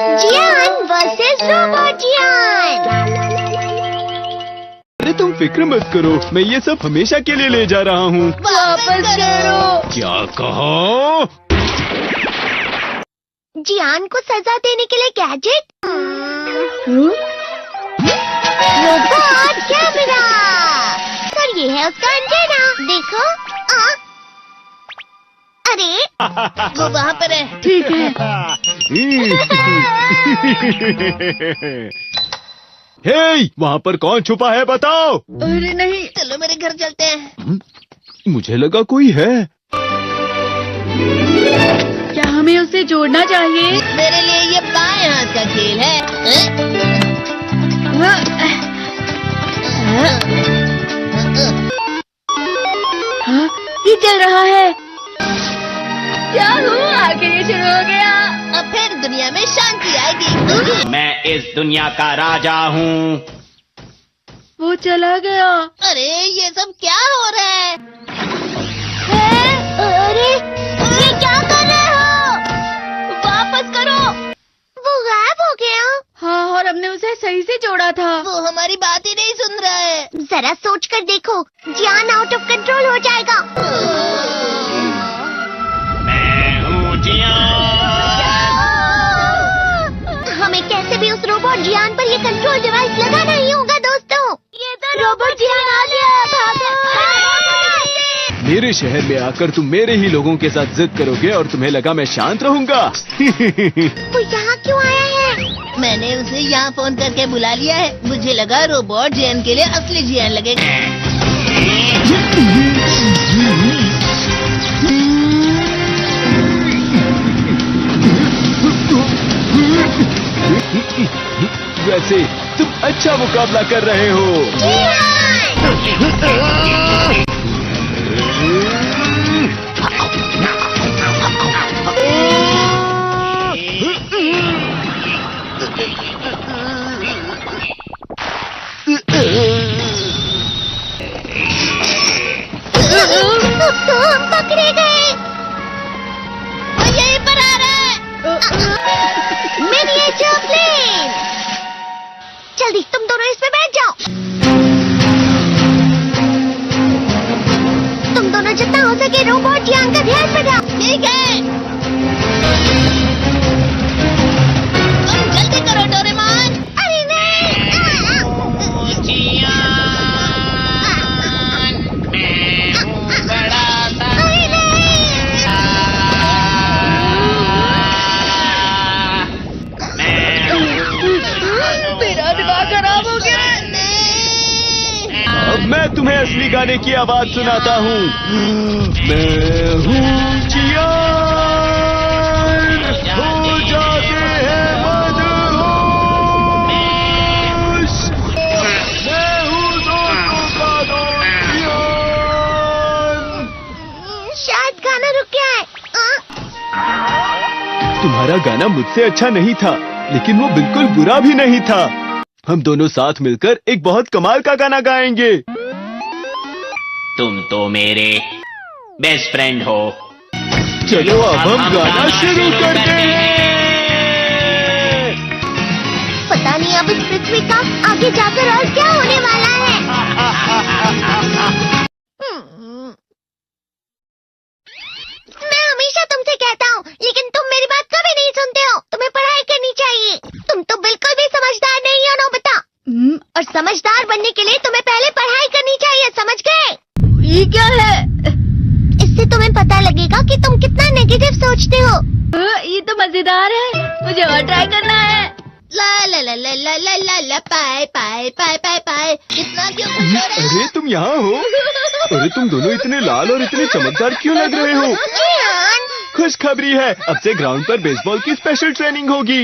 जियान versus robot जियान। अरे तुम फिक्र मत करो, मैं ये सब हमेशा के लिए ले जा रहा हूँ। वापस करो। क्या कहा? जियान को सजा देने के लिए गैजेट। Robot camera. सर ये है उसका एंटेना, देखो। अरे वो वहाँ पर है। ठीक है। हे, वहाँ पर कौन छुपा है बताओ? अरे नहीं। चलो मेरे घर चलते हैं। मुझे लगा कोई है। क्या हमें उसे जोड़ना चाहिए? मेरे लिए ये बाएं हाथ का खेल है। हाँ, ये चल रहा है। क्या हुआ? आखिर ये शुरू हो गया। अब फिर दुनिया में शांति आएगी। मैं इस दुनिया का राजा हूँ। वो चला गया। अरे ये सब क्या हो रहा है? अरे ये क्या कर रहे हो? वापस करो। वो गायब हो गया। हाँ, और हमने उसे सही से जोड़ा था। वो हमारी बात ही नहीं सुन रहा है। जरा सोच कर देखो, जियान आउट ऑफ कंट्रोल हो जाएगा। मैं हूँ हमें कैसे भी उस रोबोट जियान पर ये कंट्रोल डिवाइस लगाना ही होगा दोस्तों। ये तो रोबोट जियान आ गया। भागो। मेरे शहर में आकर तुम मेरे ही लोगों के साथ जिद करोगे और तुम्हें लगा मैं शांत रहूंगा। वो यहाँ क्यों आया है? मैंने उसे यहाँ फोन करके बुला लिया है। मुझे लगा रोबोट जियान के लिए असली जियान लगेगा। वैसे तुम अच्छा मुकाबला कर रहे हो। तो हम पकड़े गए। वो यहीं पर आ रहा है। Miniature plane. जल्दी तुम दोनों इसमें बैठ जाओ। तुम दोनों जितना हो सके रोबोट जियान का ध्यान बटाओ। ठीक है। तुम जल्दी करो डोरेमोन। अरे नहीं। अरे नहीं। मेरा दिमाग खराब हो गया। अब मैं तुम्हें असली गाने की आवाज सुनाता हूँ। मैं हूँ जियान, हो जाते हैं मदहोश। मैं हूँ दोस्तों का दोस्त जियान। शायद गाना रुक गया है। तुम्हारा गाना मुझसे अच्छा नहीं था, लेकिन वो बिल्कुल बुरा भी नहीं था। हम दोनों साथ मिलकर एक बहुत कमाल का गाना गाएंगे। तुम तो मेरे बेस्ट फ्रेंड हो। चलो अब हम गाना शुरू करते हैं। पता नहीं अब इस पृथ्वी का आगे जाकर और क्या होने वाला है। मैं हमेशा तुमसे कहता हूँ, लेकिन तुम मेरी बात कभी नहीं सुनते हो। तुम्हें पढ़ाई करनी चाहिए। तुम तो बिल्कुल भी समझदार नहीं हो नोबिता। और समझदार बनने के लिए तुम्हें पहले पढ़ाई करनी चाहिए, समझ गए? ये क्या है? इससे तुम्हें पता लगेगा कि तुम कितना नेगेटिव सोचते हो। ये तो मजेदार है। मुझे और ट्राई करना है। ला ला ला ला ला ला ला ला पाए पाए पाए पाए पाए। इतना क्यों खुश हो रहे हो? अरे तुम यहाँ हो? अरे तुम दोनों इतने लाल और इतने चमकदार क्यों लग रहे हो? जियान। खुशखबरी है, अब से ग्राउंड पर बेसबॉल की स्पेशल ट्रेनिंग होगी।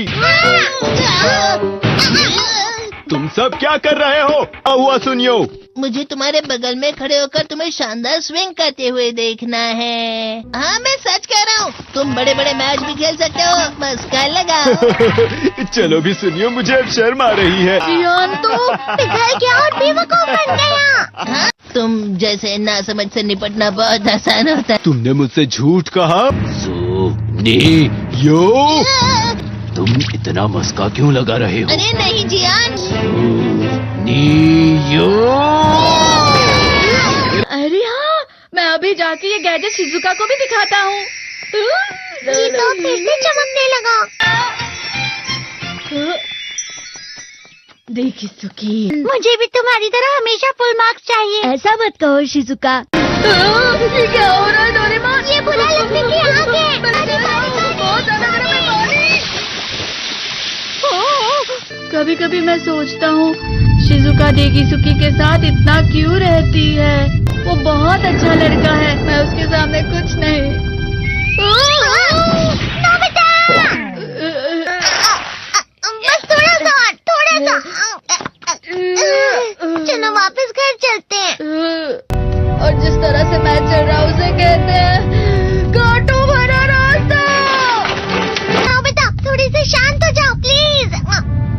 तुम सब क्या कर रहे हो? हुआ सुनियो। मुझे तुम्हारे बगल में खड़े होकर तुम्हें शानदार स्विंग करते हुए देखना है। हाँ मैं सच कह रहा हूँ। तुम बड़े बड़े मैच भी खेल सकते हो, बस कर लगाओ। चलो भी सुनियो, मुझे अब शर्म आ रही है। जियान तो पिघल गया और बेवकूफ बन गया। हाँ? तुम जैसे नासमझ से निपटना बहुत आसान होता है। तुमने मुझसे झूठ कहा। सुनियो, यो तुम तुम इतना मस्का क्यों लगा रहे हो? अरे नहीं जियान। नियो। अरे हाँ, मैं अभी जाके ये गैजेट शिजुका को भी दिखाता हूँ। ये तो फिर से चमकने लगा। देखिए सुकी, मुझे भी तुम्हारी तरह हमेशा फुल मार्क्स चाहिए। ऐसा मत कहो शिजुका। ये क्या हो रहा है डोरेमोन? ये बुरा लगने की आग है। कभी कभी मैं सोचता हूँ शिजुका डेगिसुकी के साथ इतना क्यों रहती है। वो बहुत अच्छा लड़का है, मैं उसके सामने कुछ नहीं। नोबिता! बस थोड़ा सा। चलो वापस घर चलते हैं। और जिस तरह से मैं चल रहा हूँ उसे कहते हैं कांटों भरा रास्ता। नोबिता, थोड़ी सी शांत हो जाओ प्लीज।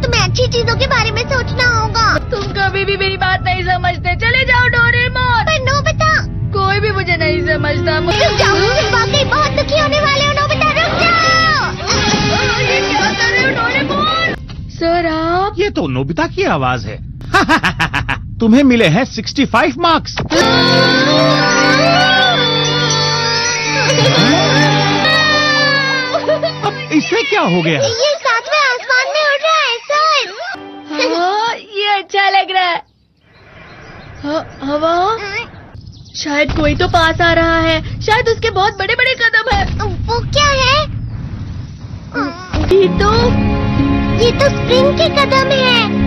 तुम्हें अच्छी चीजों के बारे में सोचना होगा। तुम कभी भी मेरी बात नहीं समझते। चले जाओ डोरेमोन। पर नोबिता, कोई भी मुझे नहीं समझता। रुक जाओ, तुम वाकई बहुत दुखी होने वाले हो। नोबिता रुक जाओ। ये क्या कर रहे हो डोरेमोन? सर आप? ये तो नोबिता की आवाज है। तुम्हें मिले हैं 65 मार्क्स। अब इससे क्या हो गया? ये सातवें आसमान में उड़ रहा है सर। हाँ, ये अच्छा लग रहा है। हवा? शायद कोई तो पास आ रहा है। शायद उसके बहुत बड़े बड़े कदम है। वो क्या है? ये तो स्प्रिंग के कदम है।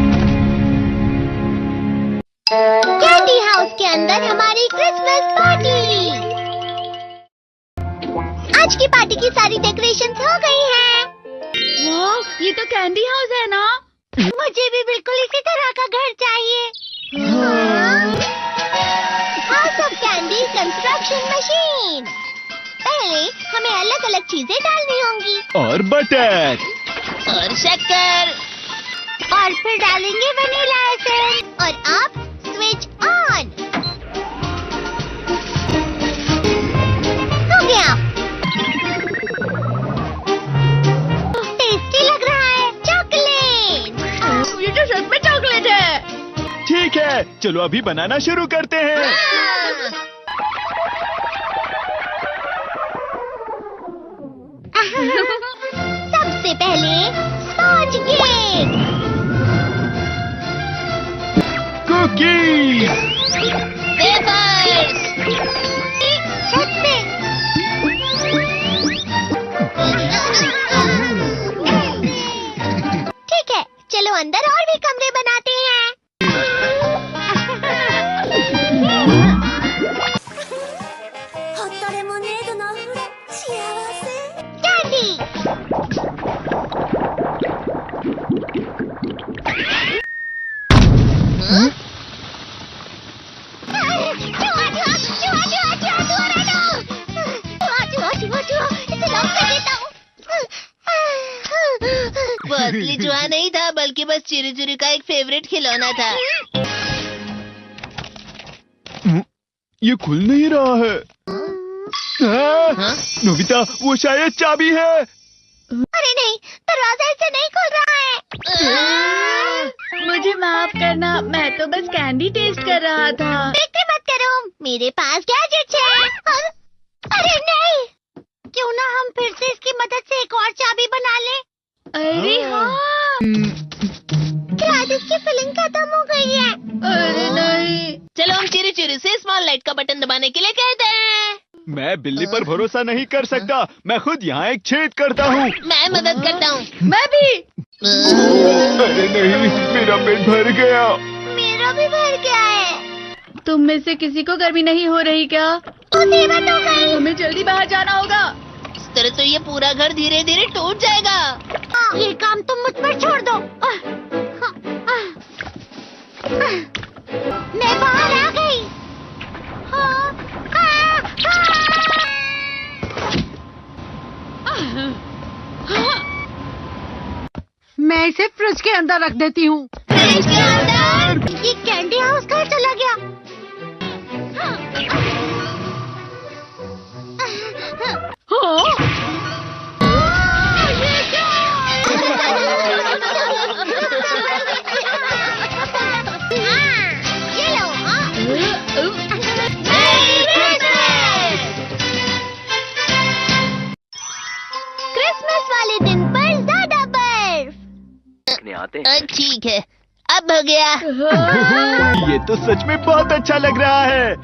कैंडी हाउस के अंदर हमारी क्रिसमस पार्टी। आज की पार्टी की सारी डेकोरेशंस हो गई हैं। वाह, ये तो कैंडी हाउस है ना? मुझे भी बिल्कुल इसी तरह का घर चाहिए। House of candy construction machine. पहले हमें अलग अलग चीजें डालनी होंगी। और बटर। और शक्कर। और फिर डालेंगे वनीला एसेंस। और आप स्विच ऑन। हो गया। टेस्टी लग रहा है। चॉकलेट। ये तो सच में चॉकलेट है। ठीक है, चलो अभी बनाना शुरू करते हैं। सबसे पहले स्पॉन्ज केक। कुकीज। वेफर्स। छत पे। ठीक है, चलो अंदर और भी कमरे बनाते हैं। कैंडी। वो असली जुआ नहीं था, बल्कि बस चिरी चिरी का एक फेवरेट खिलौना था। ये खुल नहीं रहा है। हाँ? नोबिता, वो शायद चाबी है। अरे नहीं, दरवाजा ऐसे नहीं खुल रहा है। मुझे माफ करना, मैं तो बस कैंडी टेस्ट कर रहा था। फिक्र मत करो, मेरे पास गैजेट्स है। अरे नहीं, क्यों ना हम फिर से इसकी मदद से एक और चाबी बना लें। अरे हाँ। शायद इसकी फिलिंग खत्म हो गई है। अरे नहीं। चलो हम चिरी चिरी से स्मॉल लाइट का बटन दबाने के लिए कहते हैं। मैं बिल्ली पर भरोसा नहीं कर सकता। मैं खुद यहाँ एक छेद करता हूँ। मैं मदद करता हूँ। मैं भी। अरे नहीं, मेरा पेट भर गया। मेरा भी भर गया है। तुम में से किसी को गर्मी नहीं हो रही क्या? मुसीबत हो गई। हमें जल्दी बाहर जाना होगा। इस तरह तो ये पूरा घर धीरे धीरे टूट जाएगा। ये काम तुम मुझ पर छोड़ दो। मैं बाहर आ गई। मैं इसे फ्रिज के अंदर रख देती हूँ। फ्रिज के अंदर? ये कैंडी हाउस कहाँ चला गया? हाँ? देखने आते हैं। ठीक है, अब हो गया। ये तो सच में बहुत अच्छा लग रहा है।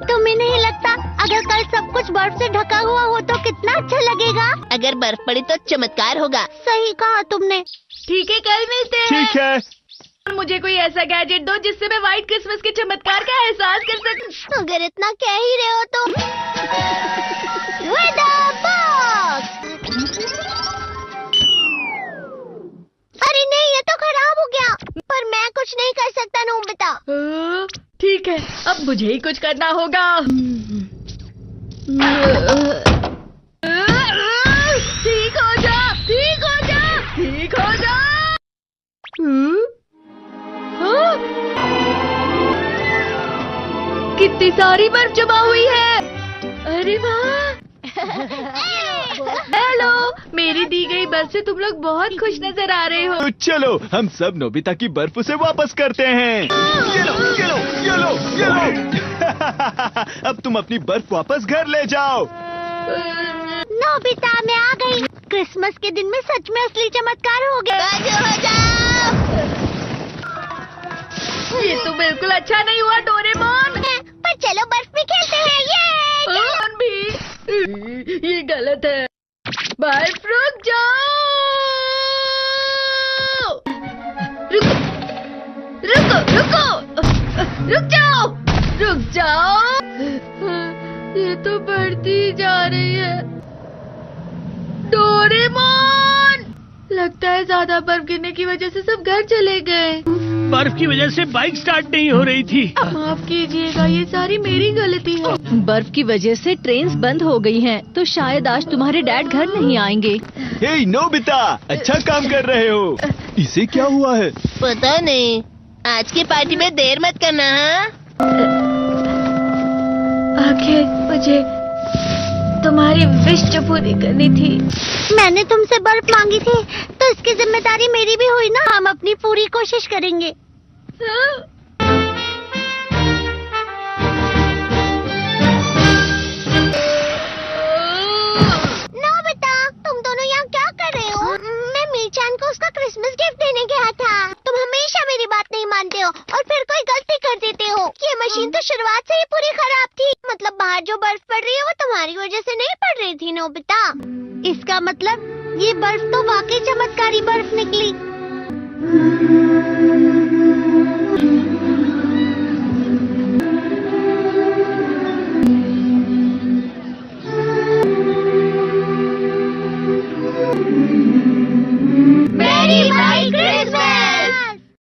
तुम्हें नहीं लगता अगर कल सब कुछ बर्फ से ढका हुआ हो तो कितना अच्छा लगेगा? अगर बर्फ पड़ी तो चमत्कार होगा। सही कहा तुमने। ठीक है, कल मिलते हैं। ठीक है। मुझे कोई ऐसा गैजेट दो जिससे मैं व्हाइट क्रिसमस के चमत्कार का एहसास कर सकूं। अगर इतना कह ही रहे हो तो वेदर बॉक्स। अरे नहीं, ये तो खराब हो गया। पर मैं कुछ नहीं कर सकता नोबिता। ठीक है, अब मुझे ही कुछ करना होगा। ठीक हो जा, ठीक हो जा, ठीक हो जा। हाँ? कितनी सारी बर्फ जमा हुई है। अरे वाह। हेलो, मेरी दी गई बर्फ से तुम लोग बहुत खुश नजर आ रहे हो। तो चलो हम सब नोबिता की बर्फ उसे वापस करते हैं। ये लो, ये लो, ये लो, ये लो। अब तुम अपनी बर्फ वापस घर ले जाओ। नोबिता, मैं आ गई। क्रिसमस के दिन में सच में असली चमत्कार हो गया। बाजू हो जाओ। ये तो बिल्कुल अच्छा नहीं हुआ डोरेमोन। पर चलो बर्फ में खेलते हैं। ये डोरेमोन भी। ये गलत है। बर्फ रुक जाओ। रुको, रुको, रुको, रुक जाओ, रुक जाओ। ये तो बढ़ती ही जा रही है। डोरेमोन, लगता है ज्यादा बर्फ गिरने की वजह से सब घर चले गए। बर्फ की वजह से बाइक स्टार्ट नहीं हो रही थी। माफ कीजिएगा, ये सारी मेरी गलती है। बर्फ की वजह से ट्रेन्स बंद हो गई हैं, तो शायद आज तुम्हारे डैड घर नहीं आएंगे। हे नोबिता, अच्छा काम कर रहे हो। इसे क्या हुआ है? पता नहीं, आज की पार्टी में देर मत करना। हाँ, आखिर मुझे तुम्हारी विश जो पूरी करनी थी। मैंने तुमसे बर्फ मांगी थी, तो इसकी जिम्मेदारी मेरी भी हुई ना। हम अपनी पूरी कोशिश करेंगे। हाँ? नोबिता, तुम दोनों यहाँ क्या कर रहे हो? मैं मीचान को उसका क्रिसमस गिफ्ट देने गया था। तुम हमेशा मेरी बात नहीं मानते हो और फिर कोई गलती कर देते हो। ये मशीन तो शुरुआत से ही पूरी खराब थी। मतलब बाहर जो बर्फ पड़ रही है वो तुम्हारी वजह से नहीं पड़ रही थी नोबिता। इसका मतलब ये बर्फ तो वाकई चमत्कारी बर्फ निकली।